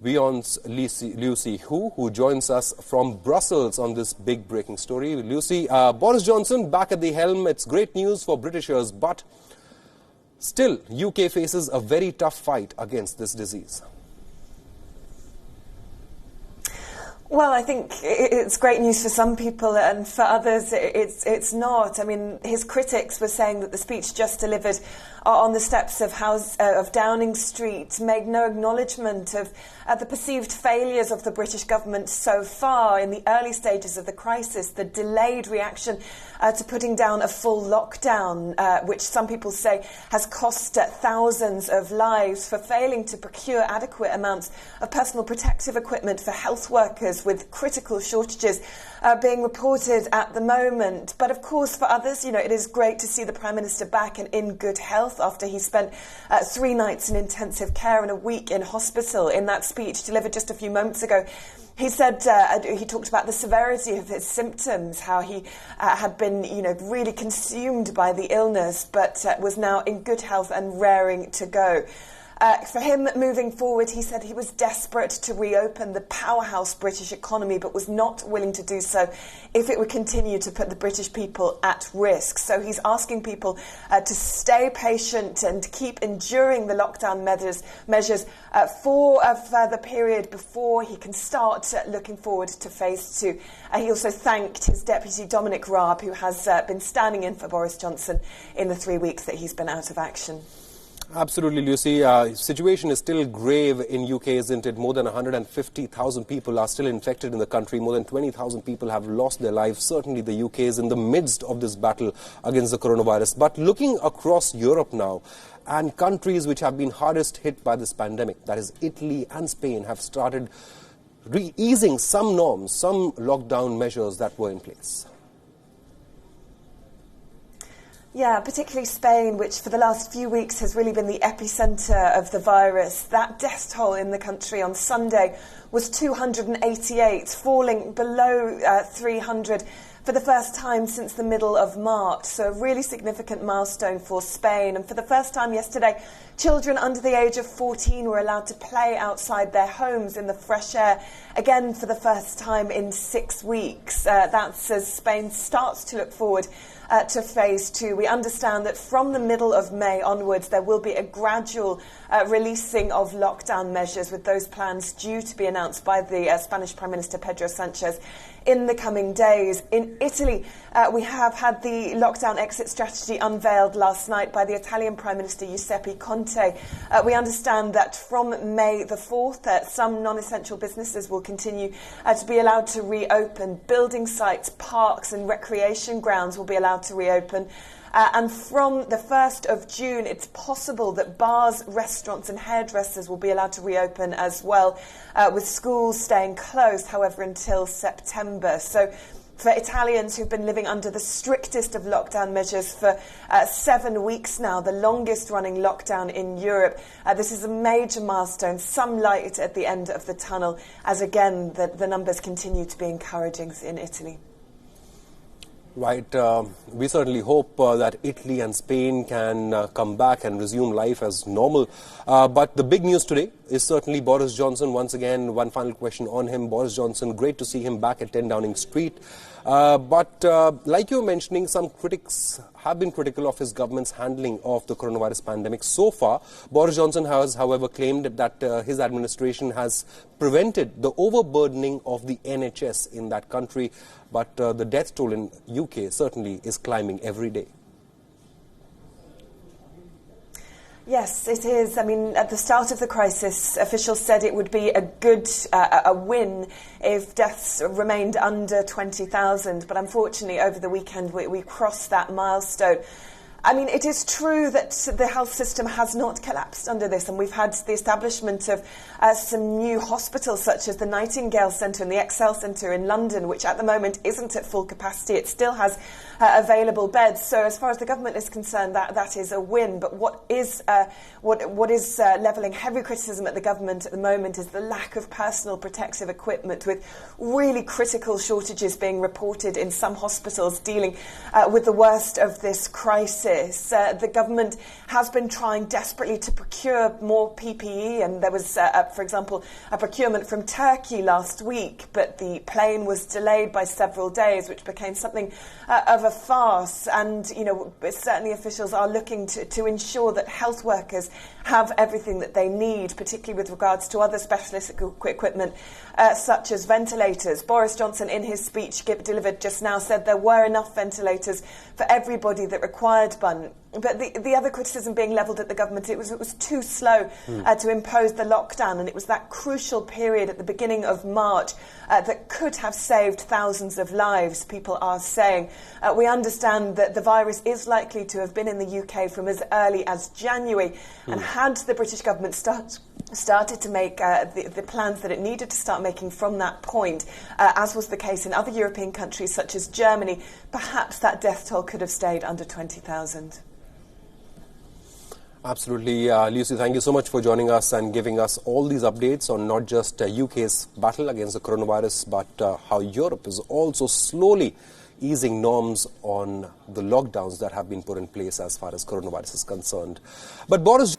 WION's Lucy who joins us from Brussels on this big breaking story. Lucy, Boris Johnson back at the helm. It's great news for Britishers, but still UK faces a very tough fight against this disease. Well, I think it's great news for some people, and for others it's not. I mean, his critics were saying that the speech just delivered on the steps of Downing Street made no acknowledgement of the perceived failures of the British government so far in the early stages of the crisis, the delayed reaction to putting down a full lockdown, which some people say has cost thousands of lives, for failing to procure adequate amounts of personal protective equipment for health workers, with critical shortages being reported at the moment. But of course, for others, it is great to see the Prime Minister back and in good health after he spent 3 nights in intensive care and a week in hospital. In that speech delivered just a few moments ago, he said he talked about the severity of his symptoms, how he had been, really consumed by the illness, but was now in good health and raring to go. For him, moving forward, he said he was desperate to reopen the powerhouse British economy, but was not willing to do so if it would continue to put the British people at risk. So he's asking people to stay patient and keep enduring the lockdown measures for a further period before he can start looking forward to phase 2. He also thanked his deputy Dominic Raab, who has been standing in for Boris Johnson in the 3 weeks that he's been out of action. Absolutely, Lucy. Situation is still grave in UK, isn't it? More than 150,000 people are still infected in the country. More than 20,000 people have lost their lives. Certainly the UK is in the midst of this battle against the coronavirus. But looking across Europe now, and countries which have been hardest hit by this pandemic, that is Italy and Spain, have started easing some norms, some lockdown measures that were in place. Yeah, particularly Spain, which for the last few weeks has really been the epicenter of the virus. That death toll in the country on Sunday was 288, falling below 300 for the first time since the middle of March. So a really significant milestone for Spain. And for the first time yesterday, children under the age of 14 were allowed to play outside their homes in the fresh air, again for the first time in 6 weeks. That's as Spain starts to look forward to phase 2. We understand that from the middle of May onwards, there will be a gradual releasing of lockdown measures, with those plans due to be announced by the Spanish Prime Minister Pedro Sanchez in the coming days. In Italy, we have had the lockdown exit strategy unveiled last night by the Italian Prime Minister Giuseppe Conte. We understand that from May the 4th, some non-essential businesses will continue to be allowed to reopen. Building sites, parks and recreation grounds will be allowed to reopen. And from the 1st of June, it's possible that bars, restaurants and hairdressers will be allowed to reopen as well, with schools staying closed, however, until September. So for Italians who've been living under the strictest of lockdown measures for 7 weeks now, the longest running lockdown in Europe, this is a major milestone, some light at the end of the tunnel, as again the numbers continue to be encouraging in Italy. Right. We certainly hope that Italy and Spain can come back and resume life as normal. But the big news today is certainly Boris Johnson. Once again, one final question on him. Boris Johnson, great to see him back at 10 Downing Street. But like you were mentioning, some critics have been critical of his government's handling of the coronavirus pandemic so far. Boris Johnson has, however, claimed that his administration has prevented the overburdening of the NHS in that country. But the death toll in UK certainly is climbing every day. Yes, it is. I mean, at the start of the crisis, officials said it would be a win if deaths remained under 20,000. But unfortunately, over the weekend, we crossed that milestone. I mean, it is true that the health system has not collapsed under this, and we've had the establishment of some new hospitals, such as the Nightingale Centre and the Excel Centre in London, which at the moment isn't at full capacity. It still has available beds. So as far as the government is concerned, that is a win. But what is levelling heavy criticism at the government at the moment is the lack of personal protective equipment, with really critical shortages being reported in some hospitals dealing with the worst of this crisis. crisis. The government has been trying desperately to procure more PPE, and there was, for example, a procurement from Turkey last week, but the plane was delayed by several days, which became something of a farce. And, you know, certainly officials are looking to ensure that health workers have everything that they need, particularly with regards to other specialist equipment, such as ventilators. Boris Johnson, in his speech delivered just now, said there were enough ventilators for everybody that required one. But the other criticism being levelled at the government, it was too slow to impose the lockdown, and it was that crucial period at the beginning of March that could have saved thousands of lives, people are saying. We understand that the virus is likely to have been in the UK from as early as January, and had the British government started to make the plans that it needed to start making from that point, as was the case in other European countries such as Germany, perhaps that death toll could have stayed under 20,000. Absolutely. Lucy, thank you so much for joining us and giving us all these updates on not just UK's battle against the coronavirus, but how Europe is also slowly easing norms on the lockdowns that have been put in place as far as coronavirus is concerned. But Boris